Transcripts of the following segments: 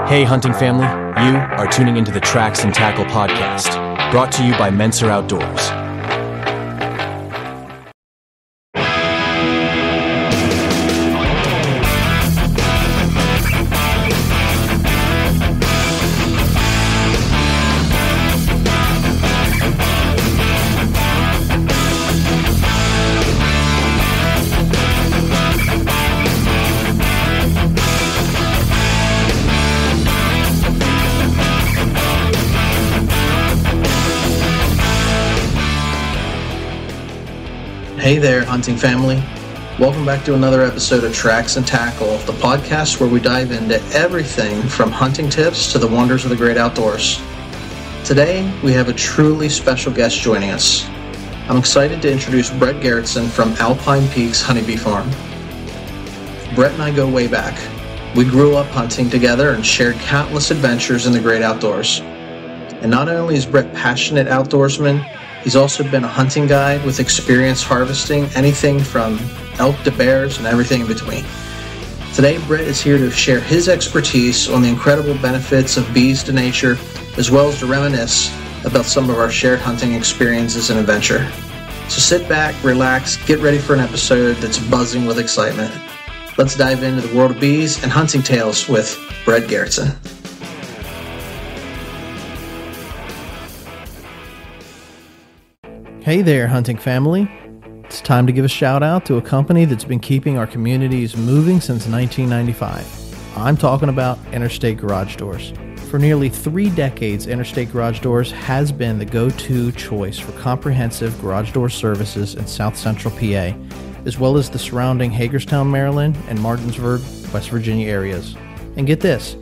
Hey, hunting family, you are tuning into the Tracks and Tackle podcast, brought to you by Menser Outdoors. Hey there, hunting family. Welcome back to another episode of Tracks and Tackle, the podcast where we dive into everything from hunting tips to the wonders of the great outdoors. Today, we have a truly special guest joining us. I'm excited to introduce Bret Garretson from Alpine Honeybee Farm. Bret and I go way back. We grew up hunting together and shared countless adventures in the great outdoors. And not only is Bret passionate outdoorsman, he's also been a hunting guide with experience harvesting anything from elk to bears and everything in between. Today, Bret is here to share his expertise on the incredible benefits of bees to nature, as well as to reminisce about some of our shared hunting experiences and adventure. So sit back, relax, get ready for an episode that's buzzing with excitement. Let's dive into the world of bees and hunting tales with Bret Garretson. Hey there, hunting family. It's time to give a shout out to a company that's been keeping our communities moving since 1995. I'm talking about Interstate Garage Doors. For nearly 3 decades, Interstate Garage Doors has been the go-to choice for comprehensive garage door services in South Central PA, as well as the surrounding Hagerstown, Maryland, and Martinsburg, West Virginia areas. And get this,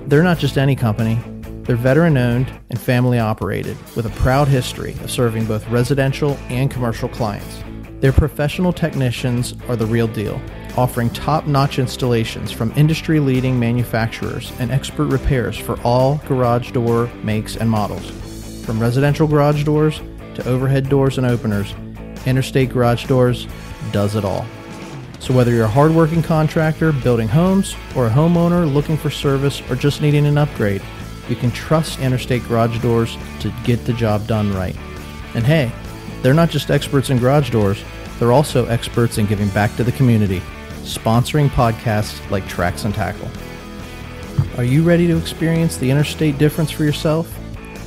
they're not just any company. They're veteran-owned and family-operated, with a proud history of serving both residential and commercial clients. Their professional technicians are the real deal, offering top-notch installations from industry-leading manufacturers and expert repairs for all garage door makes and models. From residential garage doors to overhead doors and openers, Interstate Garage Doors does it all. So whether you're a hardworking contractor building homes or a homeowner looking for service or just needing an upgrade, you can trust Interstate Garage Doors to get the job done right. And hey, they're not just experts in garage doors, they're also experts in giving back to the community, sponsoring podcasts like Tracks and Tackle. Are you ready to experience the Interstate difference for yourself?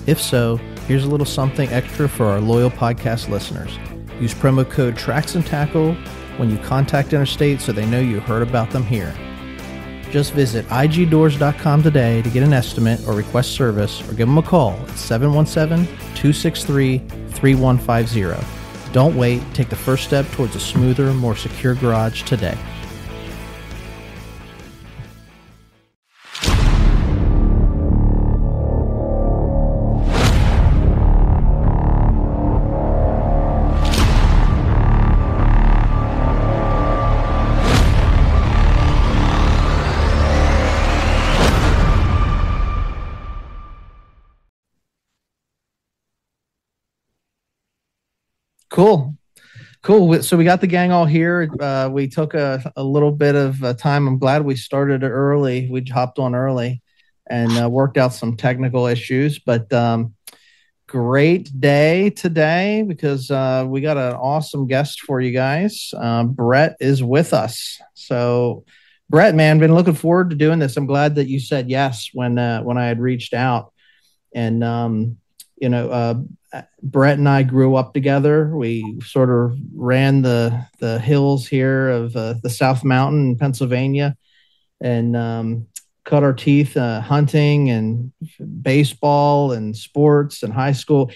If so, here's a little something extra for our loyal podcast listeners. Use promo code Tracks and Tackle when you contact Interstate so they know you heard about them here. Just visit igdoors.com today to get an estimate or request service, or give them a call at 717-263-3150. Don't wait. Take the first step towards a smoother, more secure garage today. Cool. So we got the gang all here. We took a little bit of time. I'm glad we started early. We hopped on early and worked out some technical issues. But great day today because we got an awesome guest for you guys. Bret is with us. So Bret, man, been looking forward to doing this. I'm glad that you said yes when I had reached out. And Bret and I grew up together. We sort of ran the hills here of the South Mountain in Pennsylvania and cut our teeth hunting and baseball and sports and high school.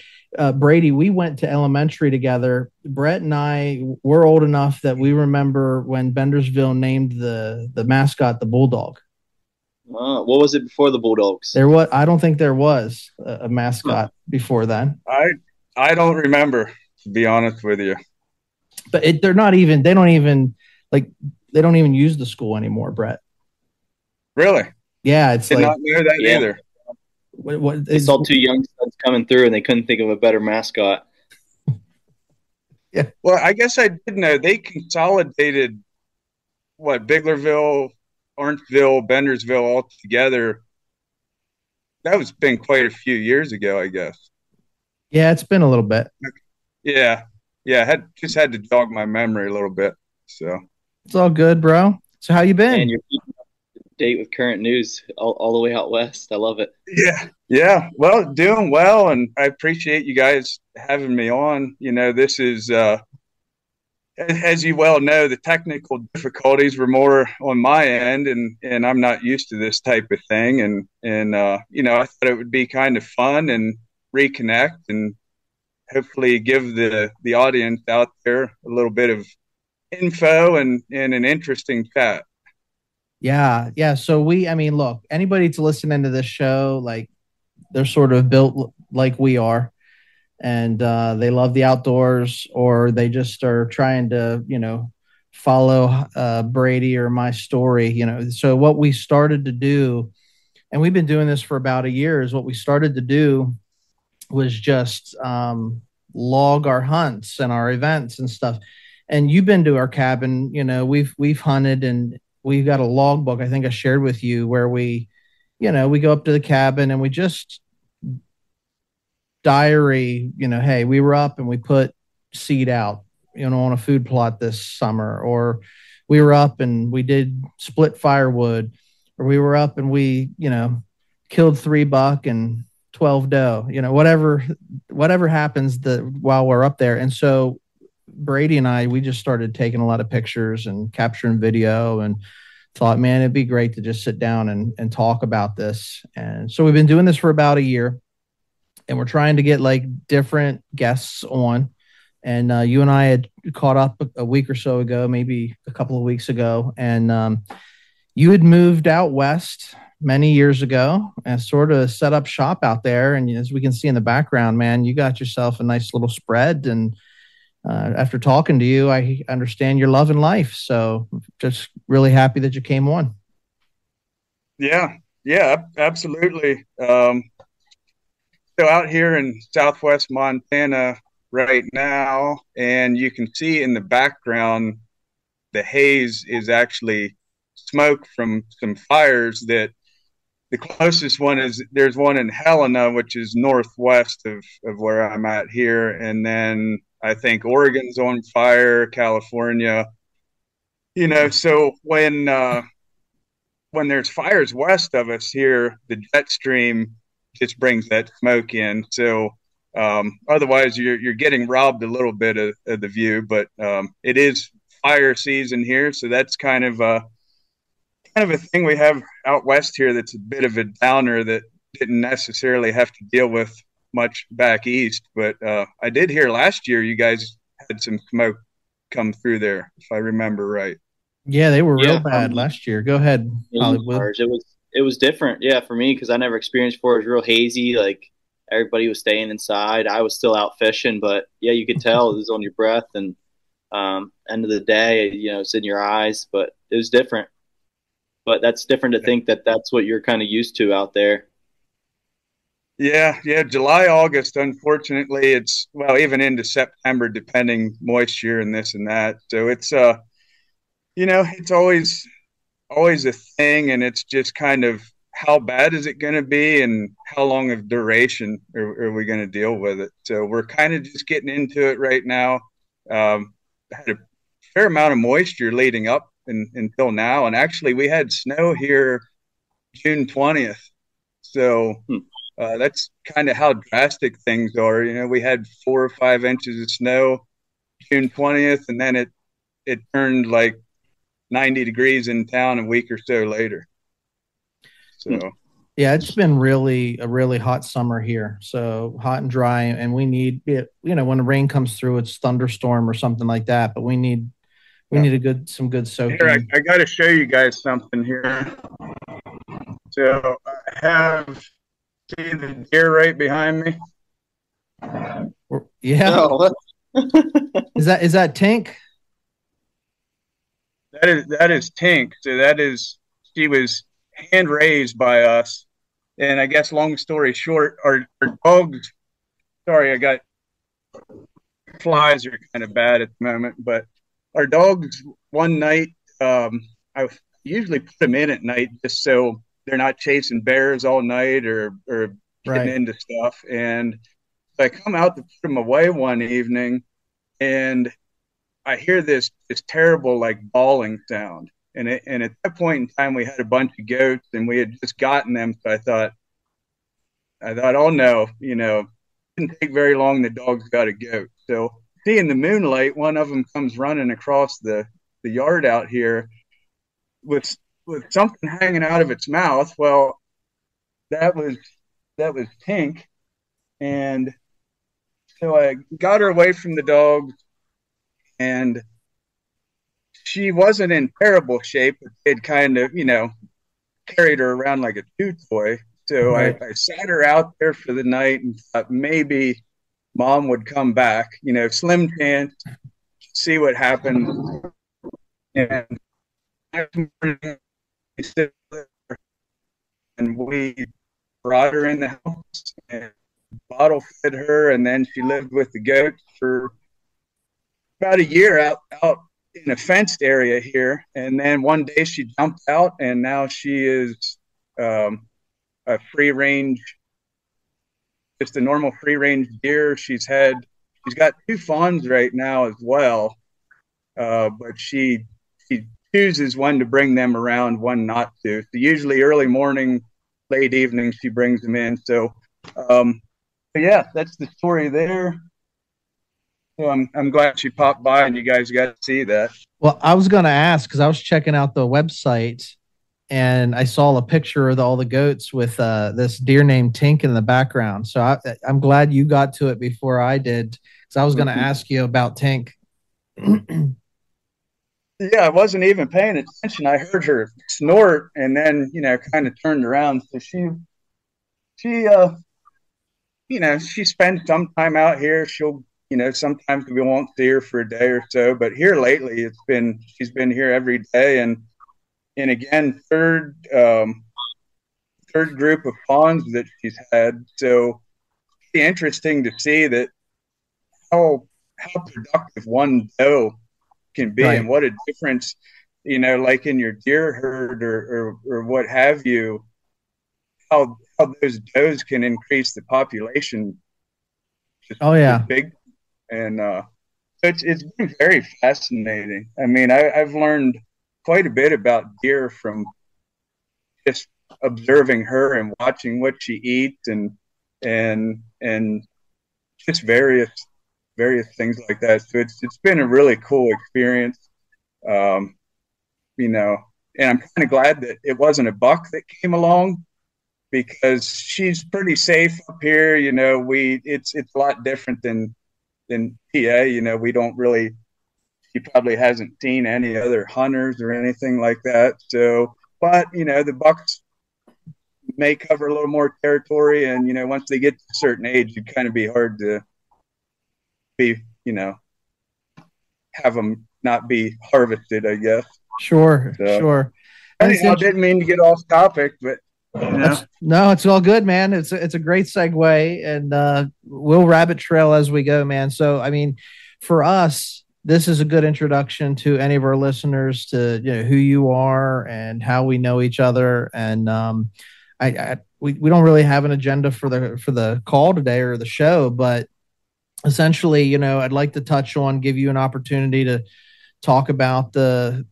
Brady, we went to elementary together. Bret and I were old enough that we remember when Bendersville named the mascot the Bulldog. What was it before the Bulldogs? I don't think there was a mascot before then. I don't remember, to be honest with you. But they don't even use the school anymore, Bret. Really? Yeah, it's did not know that either. They saw 2 young studs coming through, and they couldn't think of a better mascot. Yeah. Well, I guess I did know they consolidated Biglerville, Orangeville, Bendersville all together that was been quite a few years ago, I guess. Yeah, it's been a little bit. Yeah. Yeah. I had to jog my memory a little bit. So It's all good, bro. So how you been? And you're keeping up to date with current news all the way out west. I love it. yeah. Yeah. Well, doing well. And I appreciate you guys having me on. This is, as you well know, the technical difficulties were more on my end, and I'm not used to this type of thing. And I thought it would be kind of fun and reconnect and hopefully give the audience out there a little bit of info and an interesting chat. Yeah, yeah. So I mean, look, anybody to listen to this show, like they're sort of built like we are, and they love the outdoors, or they just are trying to, follow Brady or my story. So what we started to do, and we've been doing this for about a year, is what we started to do was just log our hunts and our events and stuff. And you've been to our cabin, we've hunted, and we've got a logbook I think I shared with you where we go up to the cabin and we just diary, hey, we were up and we put seed out, on a food plot this summer, or we were up and we did split firewood, or we were up and we, killed 3 buck and 12 doe, whatever happens while we're up there. And so Brady and we just started taking a lot of pictures and capturing video, and thought, man, it'd be great to just sit down and talk about this. And so we've been doing this for about a year, and we're trying to get like different guests on. And you and I had caught up a week or so ago, maybe a couple of weeks ago. And you had moved out west many years ago and sort of set up shop out there. And as we can see in the background, man, you got yourself a nice little spread. And after talking to you, I understand you're loving life. So just really happy that you came on. Yeah, absolutely. So out here in Southwest Montana right now, and you can see in the background, the haze is actually smoke from some fires. That the closest one there's one in Helena, which is northwest of where I'm at here. And then I think Oregon's on fire, California, so when there's fires west of us here, the jet stream just brings that smoke in. So otherwise you're getting robbed a little bit of the view, but it is fire season here. So that's kind of a thing we have out west here. That's a bit of a downer that didn't necessarily have to deal with much back east. But I did hear last year you guys had some smoke come through there, if I remember right. Yeah, they were real bad last year. Go ahead, Hollywood. It was different, for me, because I never experienced before. It was real hazy. Like everybody was staying inside. I was still out fishing, but yeah, you could tell it was on your breath, and end of the day, it's in your eyes. But it was different. But that's different to think that that's what you're kind of used to out there. Yeah, July, August, unfortunately, it's, well, even into September, depending moisture and this and that. So it's, it's always a thing, and it's just kind of how bad is it going to be and how long of duration are we going to deal with it. So we're kind of just getting into it right now. Had a fair amount of moisture leading up until now. And actually we had snow here June 20th. So that's kind of how drastic things are. We had 4 or 5 inches of snow June 20th, and then it turned like 90 degrees in town a week or so later. So yeah, it's been a really hot summer here. So hot and dry, and we need it, when the rain comes through, it's thunderstorm or something like that, but we need some good soaking. Here, I got to show you guys something here. So I see the deer right behind me. Yeah. Oh. Is that Tink? That is Tink. So she was hand raised by us. And I guess long story short, our dogs, sorry, I got flies are kind of bad at the moment, but our dogs one night, I usually put them in at night just so they're not chasing bears all night or getting Right. into stuff. And I come out to put them away one evening, and I hear this terrible like bawling sound. And at that point in time, we had a bunch of goats, and we had just gotten them. So I thought, oh no, it didn't take very long. The dog's got a goat. So see in the moonlight, one of them comes running across the yard out here with something hanging out of its mouth. Well, that was Pink, and so I got her away from the dog, and she wasn't in terrible shape, but they'd kind of, carried her around like a chew toy. So Right. I sat her out there for the night and thought maybe mom would come back, slim chance, see what happened. And we brought her in the house and bottle fed her, and then she lived with the goats for about a year out in a fenced area here. And then one day she jumped out, and now she is a free range, just a normal free range deer. She's got 2 fawns right now as well, but she chooses when to bring them around, when not to. So usually early morning, late evening, she brings them in. So, but yeah, that's the story there. So I'm glad she popped by and you guys got to see that. Well, I was going to ask because I was checking out the website and I saw a picture of all the goats with this deer named Tink in the background. So I'm glad you got to it before I did, because I was going to ask you about Tink. Yeah, I wasn't even paying attention. I heard her snort and then, kind of turned around. So she spends some time out here. She'll, sometimes we won't see her for a day or so, but here lately she's been here every day. And again, third group of fawns that she's had. So it's interesting to see that how productive one doe can be, right, and what a difference, like in your deer herd or what have you, how those does can increase the population. Oh yeah, big, and it's been very fascinating. I mean, I've learned quite a bit about deer from just observing her and watching what she eats and just various things like that. So it's been a really cool experience, and I'm kind of glad that it wasn't a buck that came along, because she's pretty safe up here. It's a lot different than PA. We don't really. She probably hasn't seen any other hunters or anything like that. So, but the bucks may cover a little more territory, and once they get to a certain age, it'd kind of be hard to be, have them not be harvested, I guess. Sure. Anyhow, I didn't mean to get off topic, but no, it's all good, man. It's a great segue, and we'll rabbit trail as we go, man. So, I mean, for us, this is a good introduction to any of our listeners to who you are and how we know each other. And we don't really have an agenda for the call today or the show, but essentially, I'd like to give you an opportunity to talk about the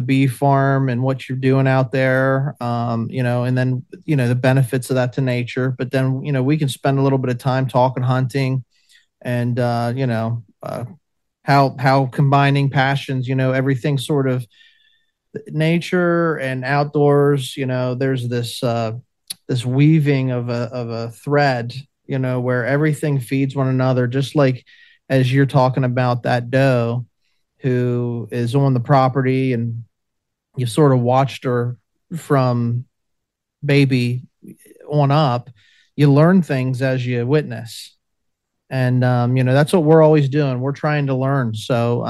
bee farm and what you're doing out there, and then, the benefits of that to nature. But then, we can spend a little bit of time talking hunting and, how combining passions, everything sort of nature and outdoors, there's this weaving of a thread, where everything feeds one another, just like as you're talking about that doe who is on the property and you sort of watched her from baby on up. You learn things as you witness. And, that's what we're always doing. We're trying to learn. So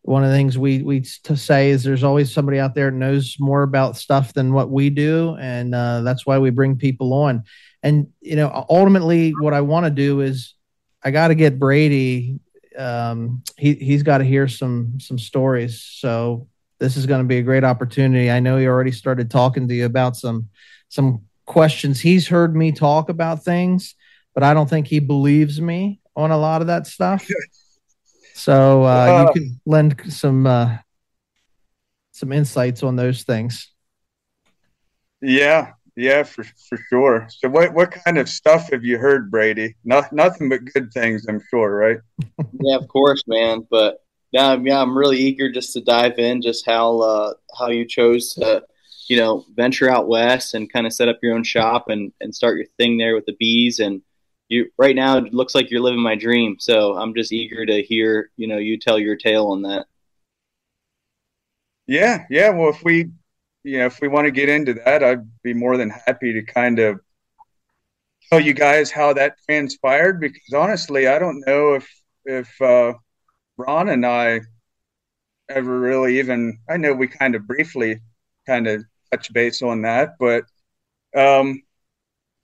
one of the things we to say is there's always somebody out there that knows more about stuff than what we do. And that's why we bring people on. And, ultimately what I want to do is I got to get Brady. He's got to hear some stories. So this is going to be a great opportunity. I know he already started talking to you about some questions. He's heard me talk about things, but I don't think he believes me on a lot of that stuff. So you can lend some insights on those things. Yeah, for sure. So what kind of stuff have you heard, Brady? Nothing but good things, I'm sure, right? Yeah, of course, man. But yeah, I'm really eager just to dive in, just how you chose to, venture out west and kind of set up your own shop and start your thing there with the bees. And you right now, it looks like you're living my dream. So I'm just eager to hear, you tell your tale on that. Yeah. Well, if we want to get into that, I'd be more than happy to kind of tell you guys how that transpired, because honestly, I don't know if Ron and I ever really even, I know we kind of briefly kind of touch base on that, but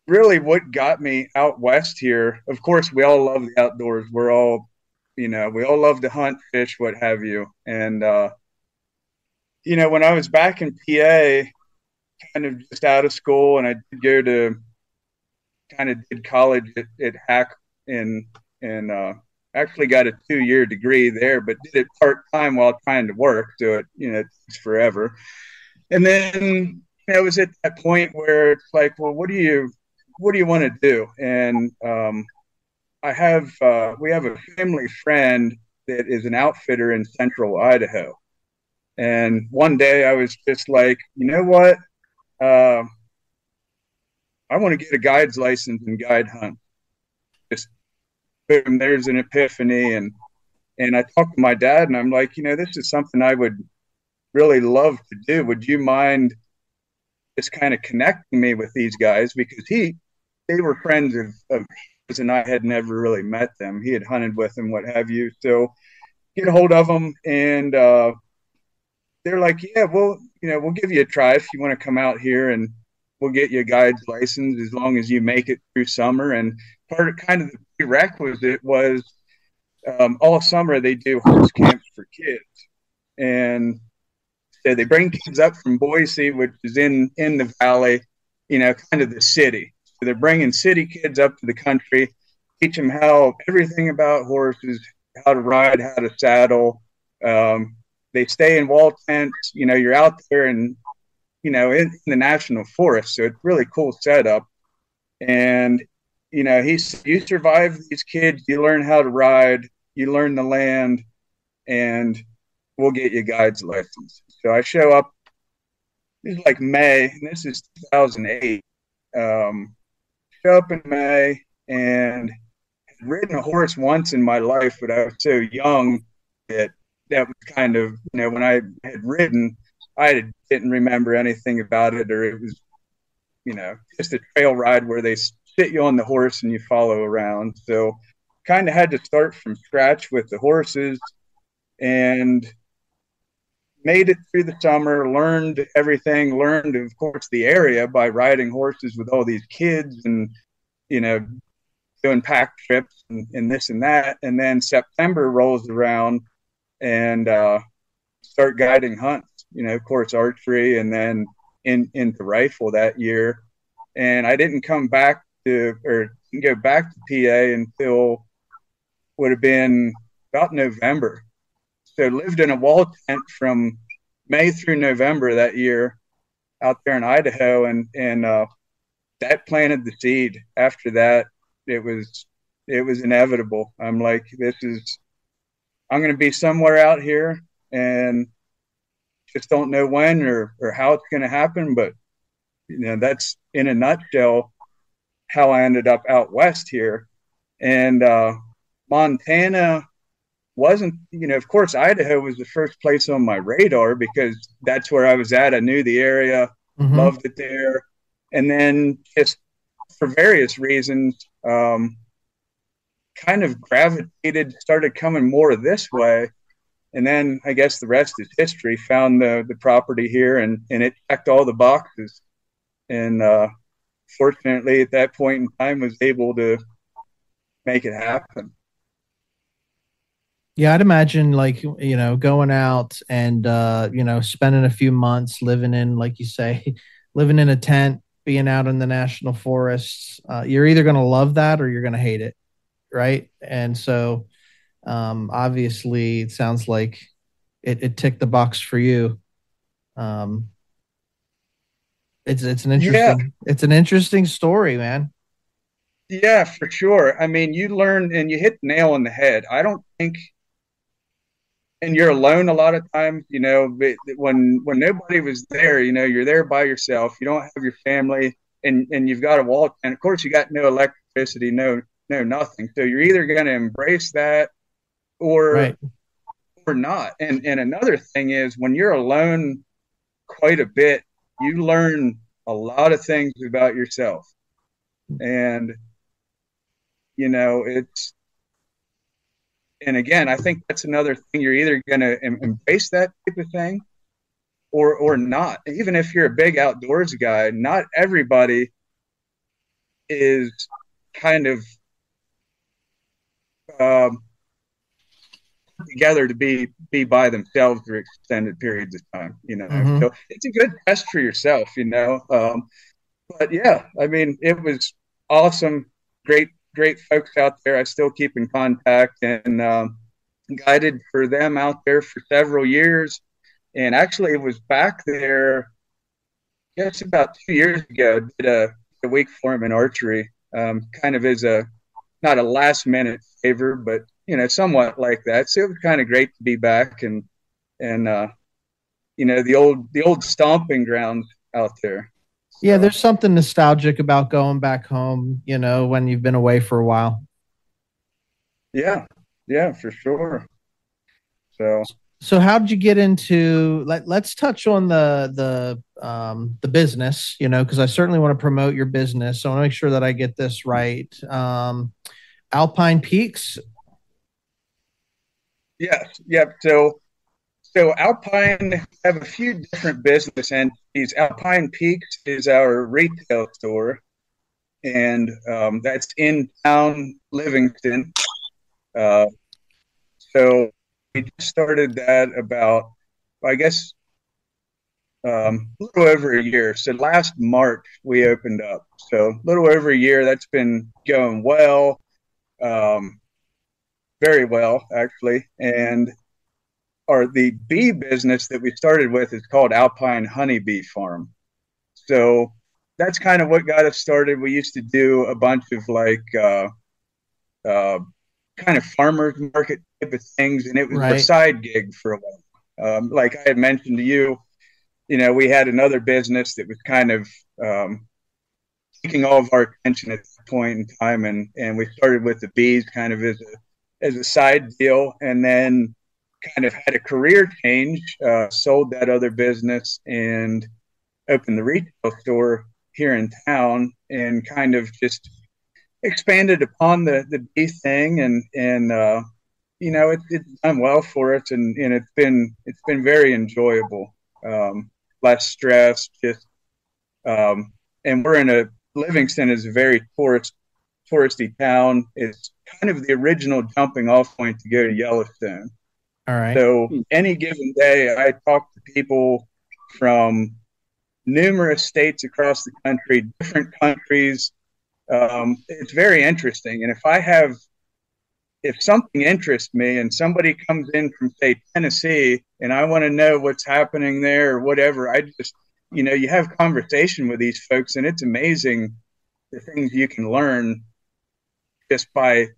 really what got me out west here, of course, we all love the outdoors. We're all, we all love to hunt, fish, what have you. And, when I was back in PA, kind of just out of school, and I did go to did college at Hack and actually got a 2-year degree there, but did it part-time while trying to work. So it takes forever. And then it was at that point where it's like, well, what do you want to do? And we have a family friend that is an outfitter in central Idaho. And one day I was just like, you know what? I want to get a guide's license and guide hunt. Just boom, there's an epiphany. And I talked to my dad, and I'm like, this is something I would really love to do. Would you mind just kind of connecting me with these guys? Because they were friends of his, and I had never really met them. He had hunted with them, what have you. So get a hold of them, and they're like, yeah, we'll give you a try if you want to come out here, and we'll get you a guide's license as long as you make it through summer. And part of kind of the prerequisite was all summer they do horse camps for kids. And so they bring kids up from Boise, which is in the valley, kind of the city. So they're bringing city kids up to the country, teach them everything about horses, how to ride, how to saddle. They stay in wall tents. You're out there and, in the national forest. So it's really cool setup. And, you survive these kids, you learn how to ride, you learn the land, and we'll get you a guide's license. So I show up, this is like May, and this is 2008. Show up in May, and had ridden a horse once in my life, but I was so young that was kind of, when I had ridden, didn't remember anything about it, or it was, just a trail ride where they sit you on the horse and you follow around. So kind of had to start from scratch with the horses, and made it through the summer, learned everything, learned, of course, the area by riding horses with all these kids and, doing pack trips and this and that. And then September rolls around, and start guiding hunts, of course, archery, and then into rifle that year. And I didn't go back to PA until would have been about November. So lived in a wall tent from May through November that year out there in Idaho, and that planted the seed. After that, it was inevitable. I'm like, I'm going to be somewhere out here, and just don't know when or how it's going to happen. But, that's in a nutshell how I ended up out west here. And Montana wasn't, of course, Idaho was the first place on my radar because that's where I was at. I knew the area, loved it there. And then just for various reasons, kind of gravitated, started coming more this way. And then I guess the rest is history. Found the property here, and it checked all the boxes. And fortunately, at that point in time, was able to make it happen. Yeah, I'd imagine like, going out and spending a few months living in, like you say, living in a tent, being out in the national forests. You're either going to love that or you're going to hate it, right? And so, obviously, it sounds like it ticked the box for you. Um, it's an Yeah, interesting story, man. yeah, for sure. I mean, you learn and you hit the nail on the head. I don't think, and you're alone a lot of times, when nobody was there, you're there by yourself. You don't have your family, and you've got a wall, and of course, you got no electricity, no nothing. So you're either going to embrace that or Right. or not. And another thing is when you're alone quite a bit, you learn a lot of things about yourself. And it's and again, I think that's another thing. You're either going to embrace that type of thing or not. Even if you're a big outdoors guy, not everybody is kind of um, together to be by themselves for extended periods of time. Hmm. So it's a good test for yourself. But yeah, I mean, it was awesome. Great folks out there. I still keep in contact and guided for them out there for several years. And actually, it was back there, I guess about 2 years ago, did a week for him in archery, kind of as a not a last minute favor, but somewhat like that. So it was kind of great to be back and the old stomping grounds out there. Yeah, So there's something nostalgic about going back home, when you've been away for a while. yeah, yeah, for sure. So So how did you get into let's touch on the business, because I certainly want to promote your business. So I want to make sure that I get this right. Alpine Peaks. yes, yep. So Alpine have a few different business entities. Alpine Peaks is our retail store, and that's in town Livingston. Uh, so we just started that about, I guess, a little over a year. So last March we opened up. So a little over a year. That's been going well, um, very well actually. And the bee business that we started with is called Alpine Honeybee Farm. So that's kind of what got us started. We used to do a bunch of like uh, kind of farmers market type of things, and it was our Right. side gig for a while. Like I had mentioned to you, we had another business that was kind of taking all of our attention at that point in time, and we started with the bees kind of as a side deal, and then kind of had a career change, sold that other business and opened the retail store here in town, and kind of just expanded upon the bee thing, and it's done well for us, and it's been very enjoyable. Less stress, just and we're in a Livingston is a very touristy town. It's kind of the original jumping off point to go to Yellowstone. All right. So any given day, I talk to people from numerous states across the country, different countries. It's very interesting. And if something interests me and somebody comes in from, say, Tennessee, and I want to know what's happening there or whatever, I just, you have conversation with these folks, and it's amazing the things you can learn just by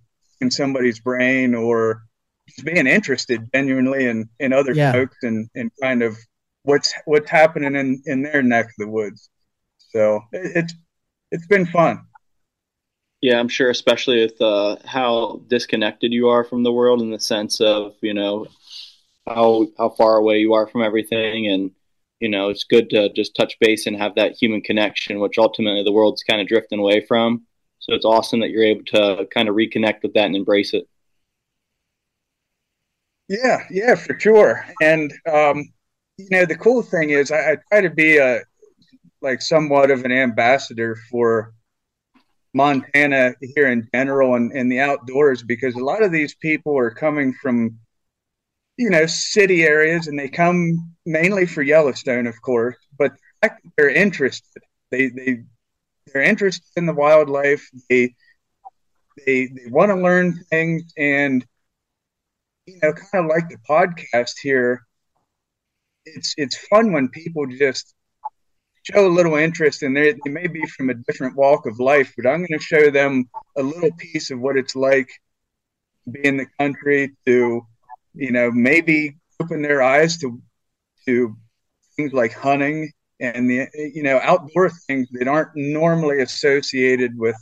in somebody's brain or just being interested genuinely in other Yeah. folks and kind of what's happening in their neck of the woods. So it's been fun. Yeah, I'm sure, especially with how disconnected you are from the world in the sense of, how far away you are from everything, and it's good to just touch base and have that human connection, which ultimately the world's kind of drifting away from. So it's awesome that you're able to kind of reconnect with that and embrace it. Yeah, yeah, for sure. And the cool thing is I try to be a like somewhat of an ambassador for Montana here in general and the outdoors, because a lot of these people are coming from city areas, and they come mainly for Yellowstone, of course, but they're interested. They're interested in the wildlife. They want to learn things, and kind of like the podcast here. It's fun when people just show a little interest, and they may be from a different walk of life, but I'm going to show them a little piece of what it's like to be in the country, to maybe open their eyes to things like hunting and the outdoor things that aren't normally associated with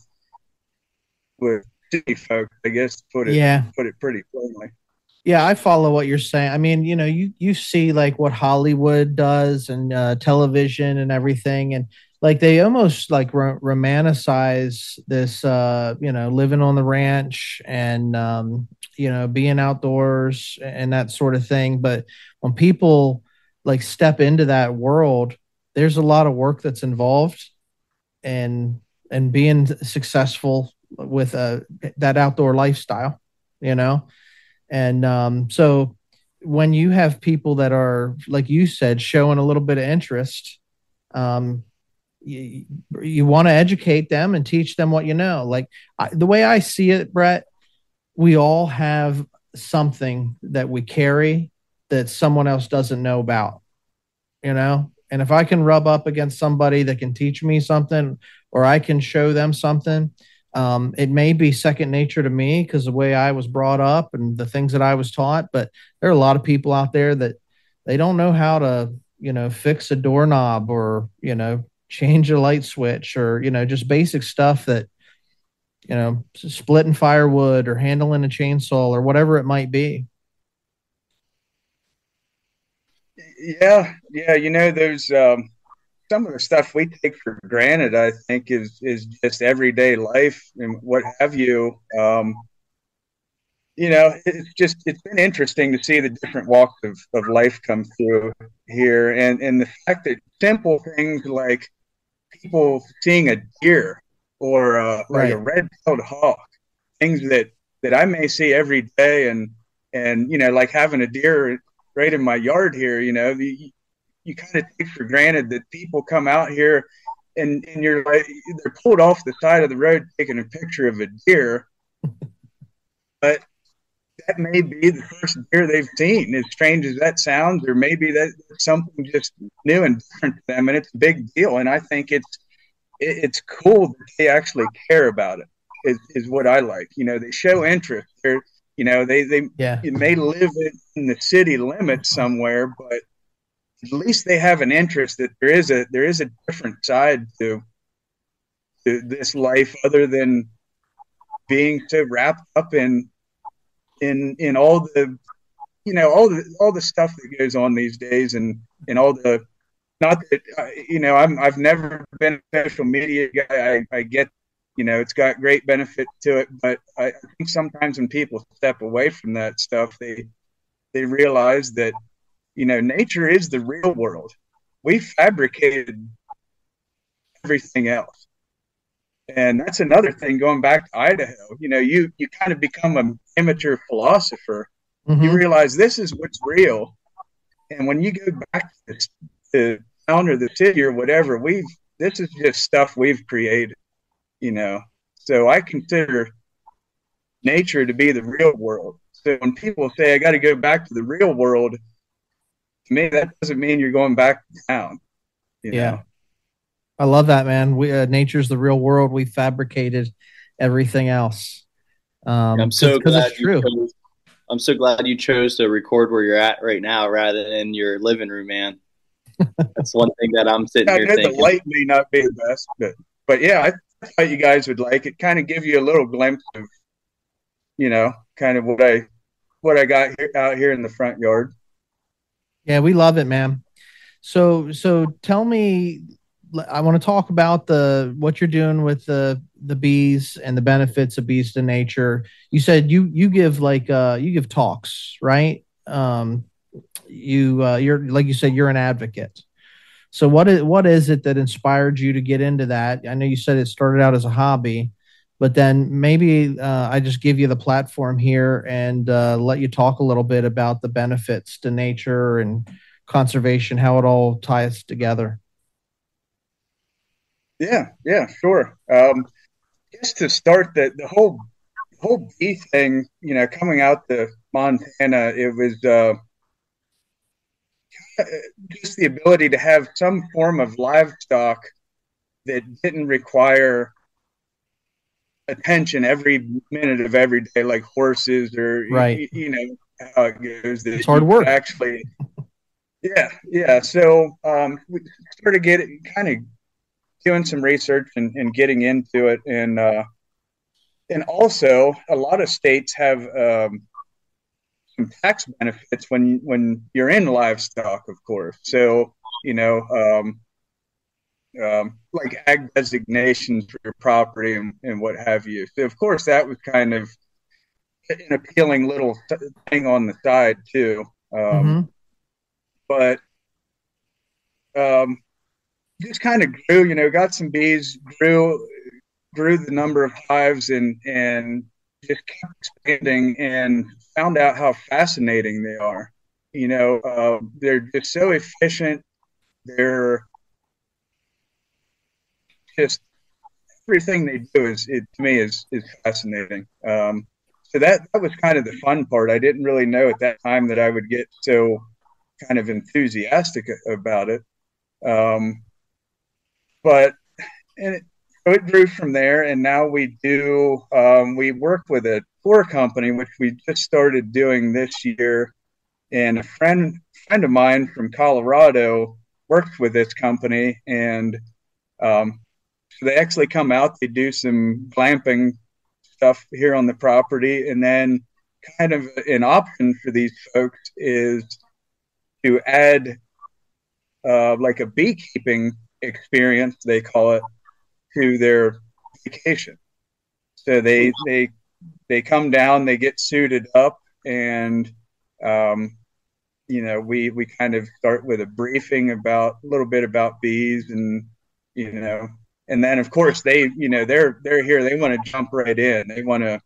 city folks, I guess, to put it pretty plainly. Yeah, I follow what you're saying. I mean, you see like what Hollywood does and television and everything, and like they almost like romanticize this, living on the ranch and being outdoors and that sort of thing. But when people like step into that world, there's a lot of work that's involved, and being successful with that outdoor lifestyle, And so when you have people that are, like you said, showing a little bit of interest, you want to educate them and teach them what you know. Like the way I see it, Bret, we all have something that we carry that someone else doesn't know about, And if I can rub up against somebody that can teach me something, or I can show them something, it may be second nature to me because the way I was brought up and the things that I was taught. But there are a lot of people out there that they don't know how to, fix a doorknob or, change a light switch or, just basic stuff that, splitting firewood or handling a chainsaw or whatever it might be. Yeah. There's some of the stuff we take for granted, I think, is just everyday life and what have you. It's been interesting to see the different walks of life come through here, and the fact that simple things like people seeing a deer or like a red-tailed hawk, things that I may see every day, and like having a deer right in my yard here, you kind of take for granted that people come out here and you're like, they're pulled off the side of the road taking a picture of a deer, but that may be the first deer they've seen, as strange as that sounds, or maybe that's something just new and different to them, and it's a big deal. And I think it's cool that they actually care about it, is what I like. They show interest. They're, they may live in the city limits somewhere, but at least they have an interest that there is a different side to this life, other than being so wrapped up in all the all the stuff that goes on these days, and all the, not that I've never been a social media guy. I get it's got great benefit to it, but I think sometimes when people step away from that stuff, they realize that nature is the real world. We fabricated everything else. And that's another thing, going back to Idaho, you kind of become an amateur philosopher. Mm-hmm. You realize this is what's real. And when you go back to town or the city or whatever, this is just stuff we've created, So I consider nature to be the real world. So when people say, I got to go back to the real world, to me, that doesn't mean you're going back to town. You know? I love that, man. Nature's the real world. We fabricated everything else. I'm so glad I'm so glad you chose to record where you're at right now rather than in your living room, man. That's one thing that I'm sitting here thinking. The light may not be the best, but yeah, I thought you guys would like it. Kind of give you a little glimpse of, kind of what I got out here in the front yard. Yeah, we love it, man. So tell me, I want to talk about what you're doing with the bees and the benefits of bees to nature. You said you give you give talks, right? You're, like you said, you're an advocate. So what is it that inspired you to get into that? I know you said it started out as a hobby, But then maybe I just give you the platform here and let you talk a little bit about the benefits to nature and conservation, how it all ties together. Yeah, yeah, sure. Just to start the whole bee thing, coming out to Montana, it was just the ability to have some form of livestock that didn't require attention every minute of every day, like horses or Right. how it goes. That It's hard you could work. actually, yeah, yeah. So we started getting kind of doing some research and getting into it, and also a lot of states have some tax benefits when you're in livestock, of course. So you know, like ag designations for your property and what have you. So of course that was kind of an appealing little thing on the side too. Mm-hmm. But um, just kind of grew, got some bees, grew the number of hives and just kept expanding and found out how fascinating they are. They're just so efficient. They're just everything they do to me is fascinating. So that was kind of the fun part. I didn't really know at that time that I would get so kind of enthusiastic about it. Um, but and so it grew from there, and now we work with a tour company, which we just started doing this year, and a friend of mine from Colorado works with this company, and so they actually come out, they do some glamping stuff here on the property, and then kind of an option for these folks is to add like a beekeeping experience, they call it, to their vacation. So they come down, they get suited up, and we kind of start with a briefing about a little bit about bees, and then of course they're here, they want to jump right in, they want to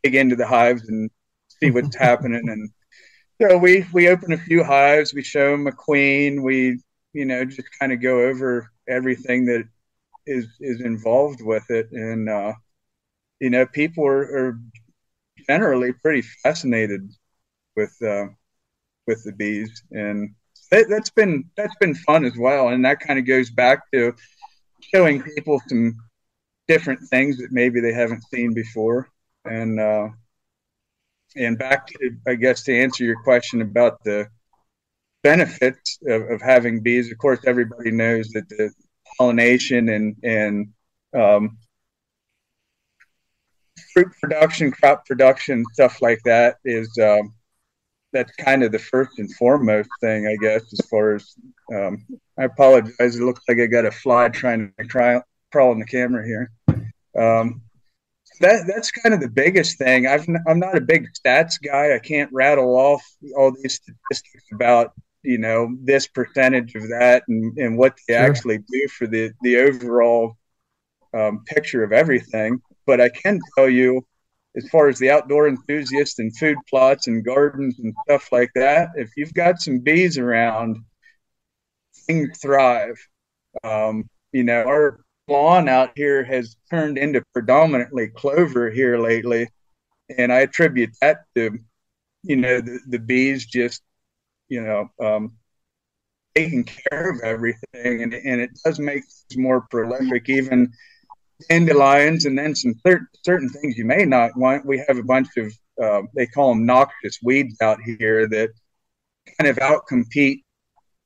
dig into the hives and see what's happening. And so we open a few hives, we show them a queen, we just kind of go over everything that is involved with it, and people are generally pretty fascinated with the bees, and that's been fun as well. And that kind of goes back to showing people some different things that maybe they haven't seen before. And back to, I guess, to answer your question about the benefits of having bees, of course everybody knows that the pollination and fruit production, crop production, stuff like that is that's kind of the first and foremost thing, I guess, as far as I apologize. It looks like I got a fly trying to crawl in the camera here. That's kind of the biggest thing. I'm not a big stats guy. I can't rattle off all these statistics about this percentage of that and what they actually do for the overall picture of everything. But I can tell you, as far as the outdoor enthusiast and food plots and gardens and stuff like that, if you've got some bees around, things thrive. Our lawn out here has turned into predominantly clover here lately, and I attribute that to the bees just taking care of everything, and it does make it more prolific. Even dandelions, and then some certain things you may not want. We have a bunch of they call them noxious weeds out here that kind of outcompete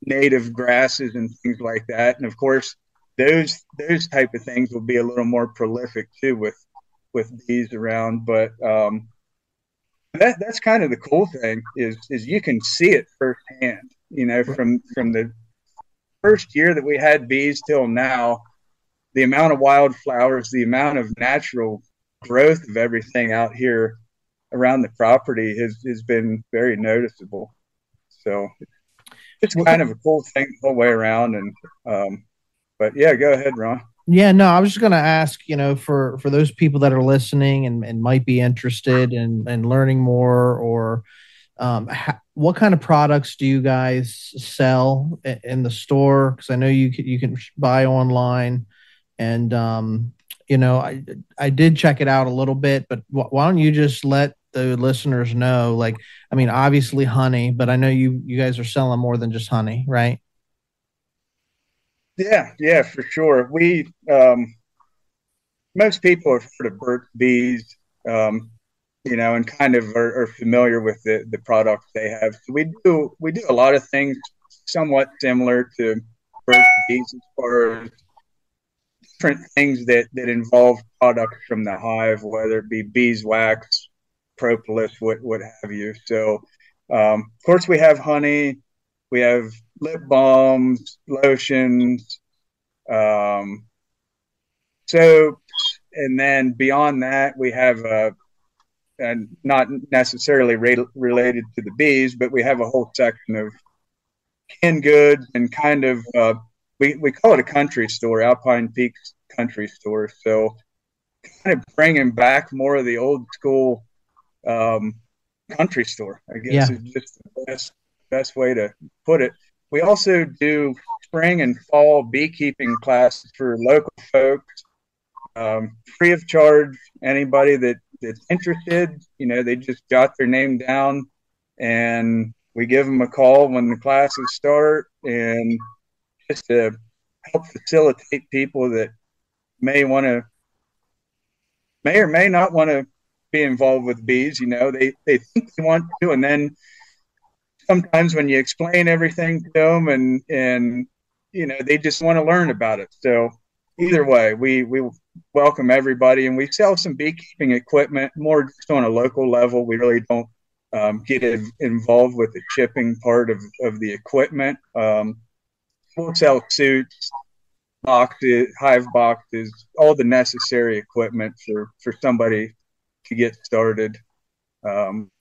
native grasses and things like that. And of course, those type of things will be a little more prolific too with bees around. But that's kind of the cool thing is you can see it firsthand. From the first year that we had bees till now, the amount of wildflowers, the amount of natural growth of everything out here around the property has been very noticeable. So it's kind of a cool thing the whole way around. And but yeah, go ahead, Ron. Yeah, no, I was just going to ask, for those people that are listening and might be interested in learning more, or what kind of products do you guys sell in the store? Because I know you can buy online, and I did check it out a little bit, but why don't you just let the listeners know? Like, I mean, obviously honey, but I know you guys are selling more than just honey, right? Yeah, for sure. We most people have heard of Burt's Bees, um, and kind of are familiar with the products they have. So we do a lot of things somewhat similar to Burt's Bees as far as different things that involve products from the hive, whether it be beeswax, propolis, what have you. So, of course, we have honey, we have lip balms, lotions, um, soaps, and then beyond that, we have and not necessarily related to the bees, but we have a whole section of canned goods and kind of we call it a country store, Alpine Peaks country store. So kind of bringing back more of the old school um, country store, I guess Yeah. is just the best way to put it. We also do spring and fall beekeeping classes for local folks, free of charge. Anybody that's interested, they just jot their name down, and we give them a call when the classes start, and just to help facilitate people that may want to, may or may not want to be involved with bees. They think they want to, and then sometimes when you explain everything to them, and they just want to learn about it. So either way, we welcome everybody, and we sell some beekeeping equipment more just on a local level. We really don't get involved with the shipping part of the equipment. We'll sell suits, boxes, hive boxes, all the necessary equipment for somebody to get started. Um,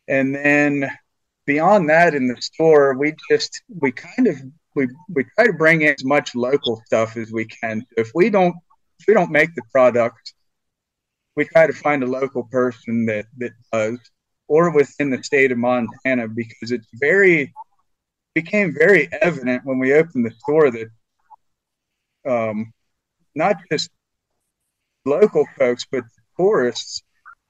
and then beyond that, in the store, we kind of we try to bring in as much local stuff as we can. If we don't make the product, we try to find a local person that does, or within the state of Montana, because it's became very evident when we opened the store that not just local folks, but tourists,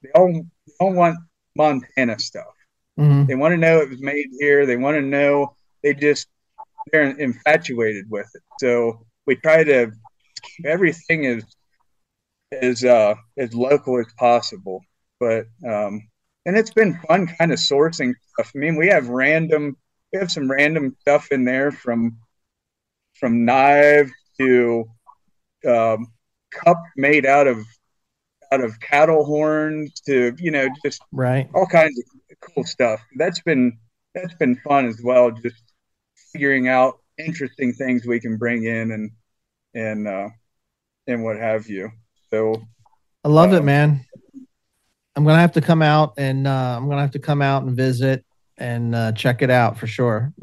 they all want Montana stuff. They Hmm. want to know it was made here. They want to know they're infatuated with it. So we try to keep everything as local as possible. But and it's been fun kind of sourcing stuff. I mean, we have some random stuff in there from knives to um, cups made out of cattle horns to just Right. all kinds of cool stuff. That's been fun as well. Just figuring out interesting things we can bring in and what have you. So I love it, um, man. I'm gonna have to come out and visit and check it out for sure.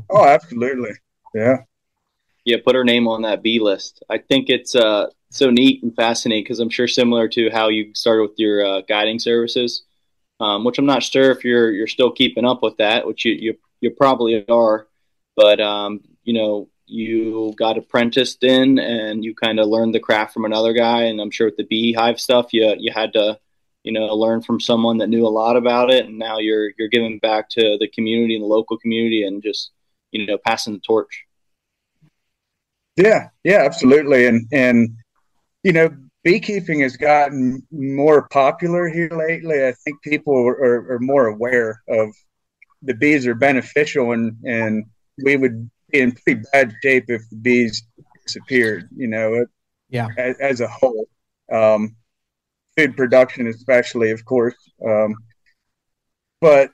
oh, absolutely, yeah, Yeah, put her name on that B list. I think it's so neat and fascinating because I'm sure similar to how you started with your guiding services, which I'm not sure if you're still keeping up with that, which you probably are, but you got apprenticed in and you kind of learned the craft from another guy, and I'm sure with the beehive stuff you had to learn from someone that knew a lot about it, and now you're giving back to the community and the local community and just passing the torch. yeah, absolutely, and you know, beekeeping has gotten more popular here lately. I think people are more aware of the bees are beneficial, and we would be in pretty bad shape if the bees disappeared. Yeah. As a whole, um, food production, especially, of course. But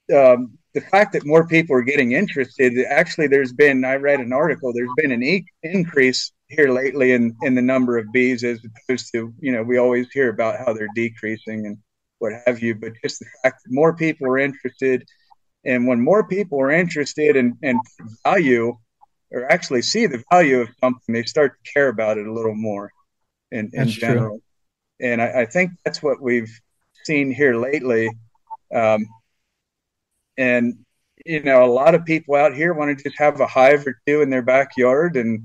the fact that more people are getting interested, actually, I read an article, there's been an increase here lately in the number of bees as opposed to, we always hear about how they're decreasing and what have you. But just the fact that more people are interested, and when more people are interested and value or actually see the value of something, they start to care about it a little more in general. True. And I think that's what we've seen here lately. And, you know, a lot of people out here want to just have a hive or two in their backyard. And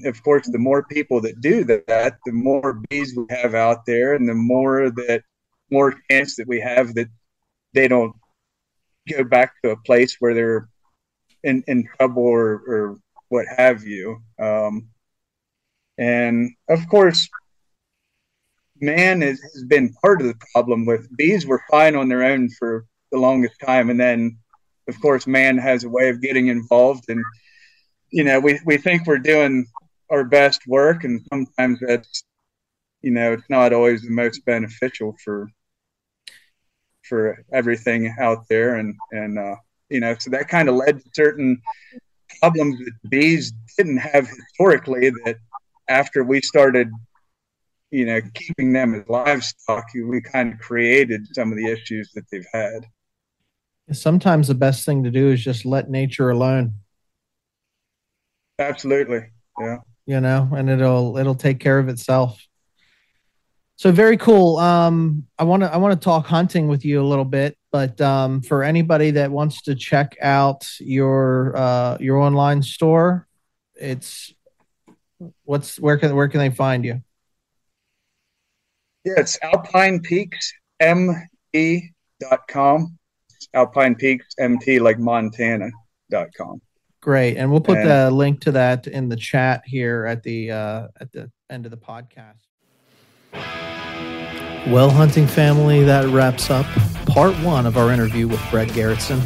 of course, the more people that do that, the more bees we have out there, and the more chance that we have that they don't go back to a place where they're in trouble or what have you. And of course, man has been part of the problem. With bees were fine on their own for the longest time, and then of course man has a way of getting involved, and you know, we think we're doing our best work, and sometimes that's, you know, it's not always the most beneficial for everything out there, and you know, so that kind of led to certain problems that bees didn't have historically, that after we started, you know, keeping them as livestock, we kind of created some of the issues that they've had. Sometimes the best thing to do is just let nature alone. Absolutely. Yeah. You know, and it'll take care of itself. So very cool. I want to talk hunting with you a little bit, but for anybody that wants to check out your online store, where can they find you? Yeah, it's alpinepeaksmt.com. Alpine Peaks MT, like Montana.com. Great, and we'll put the link to that in the chat here at the end of the podcast. Well, hunting family, that wraps up part 1 of our interview with Bret Garretson.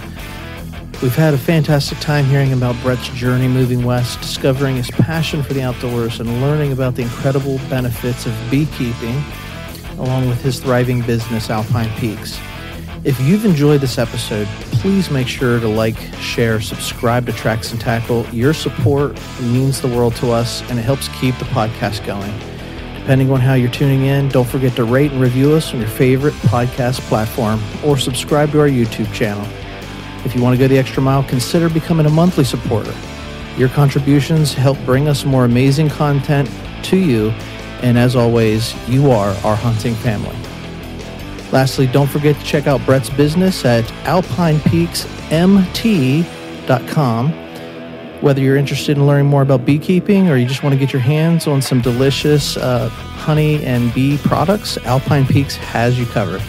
We've had a fantastic time hearing about Bret's journey moving west, discovering his passion for the outdoors, and learning about the incredible benefits of beekeeping, along with his thriving business, Alpine Peaks. If you've enjoyed this episode, please make sure to like, share, subscribe to Tracks and Tackle. Your support means the world to us, and it helps keep the podcast going. Depending on how you're tuning in, don't forget to rate and review us on your favorite podcast platform, or subscribe to our YouTube channel. If you want to go the extra mile, consider becoming a monthly supporter. Your contributions help bring us more amazing content to you, and as always, you are our hunting family. Lastly, don't forget to check out Bret's business at alpinepeaksmt.com. Whether you're interested in learning more about beekeeping, or you just want to get your hands on some delicious honey and bee products, Alpine Peaks has you covered.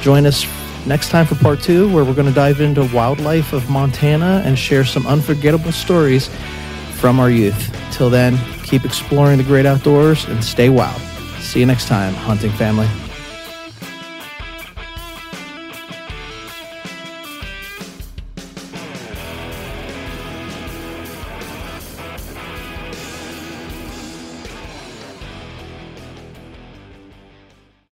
Join us next time for part 2, where we're going to dive into wildlife of Montana and share some unforgettable stories from our youth. Till then, keep exploring the great outdoors and stay wild. See you next time, hunting family.